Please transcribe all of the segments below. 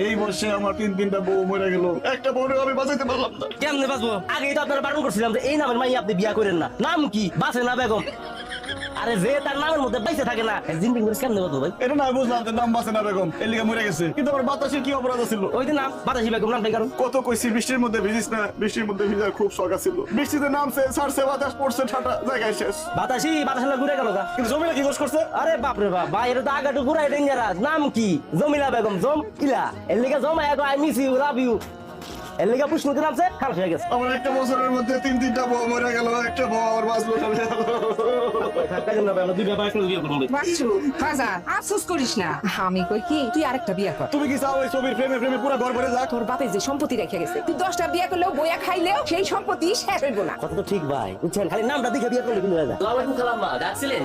এই বর্ষে আমার তিনটা বউ মরে গেল, একটা বউরে আমি বাঁচাইতে পারলাম না। কেমনে বাঁচবো? আগেই তো আপনারা বারণ করছিলাম যে এই নামের মাই আপনি বিয়া করেন না। নাম কি? বাসে না বেগম। আরে যে তার নামের মধ্যে বাইসে থাকে না, জিন্দিগি করে কেমনে বাঁচবো ভাই? এটা না বুঝলাম যে নাম বাঁচে না বেগম, এর লিগে মরে গেছে, কিন্তু আমার বাতাসে কি অপরাধ ছিল? ওই যে নাম বাতাসি বেগম নামটাই কারণ। কত কইছি বৃষ্টির মধ্যে ভিজিস না, বৃষ্টির মধ্যে ভিজার খুব শখ ছিল। বৃষ্টিতে নামছে, ছাড়ছে, বাতাস পড়ছে, ঠাটা জায়গায় শেষ। বাতাসি না ঘুরে গেল গা। কিন্তু জমিটা কি দোষ করছে? আরে বাপরে বাপ ভাই, এটা তো আগাটু ঘুরাই ডেঞ্জারাস। নাম কি? জমিলা বেগম। জম কিলা এর লিগে জমা এক I miss you love you এর লিগে পুষ্পতি নামছে, খারাপ হয়ে গেছে। আমার একটা বছরের মধ্যে তিনটা বউ মরে গেল, একটা বউ আমার বাঁচলো না। বাচ্চু বাজার আফসোস করিস না। আমি কই কি তুই আরেকটা বিয়ে কর। তুমি কি চাও ওই ছবির প্রেমে প্রেমে পুরো ঘর ভরে যাক? তোর বাপে যে সম্পত্তি রেখে গেছে, তুই 10টা বিয়ে করলেও বইয়া খাইলেও সেই সম্পত্তি শেষ হইব না। কথা তো ঠিক ভাই, বুঝছেন? খালি নামটা দেখে বিয়ে করলে কিন্তু হয়ে যায়। ওয়ালাইকুম সালাম মা, ডাকছিলেন?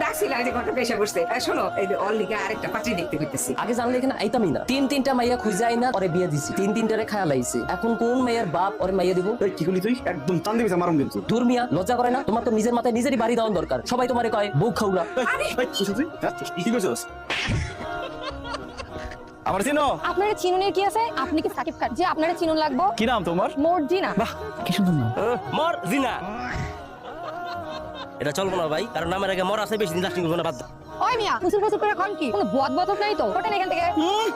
ডাকছিলাম যে ঘটনা পেশা করছে। শোনো, এই যে ওর লিগে আরেকটা পাত্রী দেখতে হইতেছি। আগে জানলে এখানে আইতামই না। তিনটা মাইয়া খুঁজাই না, ওরে বিয়ে দিছি। তিনটারে খায়া লাইছে। এখন কোন মেয়ের বাপ ওরে মাইয়া দিব? এই কি করলি তুই? একদম টান দিবি মারুম কিন্তু। দূর মিয়া, লজ্জা করে না? তোমার তো নিজের মাথায় নিজেরই বাড়ি দেওয়ার দরকার। সবাই তোমারে কয় বউ খাউরা। কি করছিস? আমার চিনো? আপনার চিনুনের কি আছে? আপনি কি সাকিব খান যে আপনার চিনুন লাগবো? কি নাম তোমার? মর্জিনা। বাহ, কি সুন্দর নাম। মর জিনা। এটা চলবো না ভাই, কারণ নামের আগে মর আছে, বেশি দিন লাস্টিং করবো না, বাদ দাও। ওই মিয়া, ফুসুর ফুসুর করে খান কি? কোনো বদ নাই তো? ওঠেন এখান থেকে।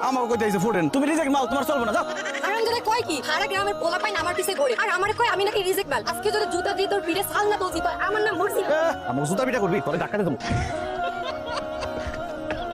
আমাকে কইতে আইছে ফোরেন। তুমি রিজেক্ট মাল, তোমার চলবে না, যাও। আরাম যদি কয় কি? সারা গ্রামের পোলা পাইন আমার পিছে ঘুরে। আর আমারে কয় আমি নাকি রিজেক্ট মাল। আজকে যদি জুতা দিয়ে তোর পিঠে ছাল না তুলছি, তো আমার নাম মর্জিনা। আমাকে জুতা পিটা করবি, পরে ধাক্কা দিয়ে দেবো।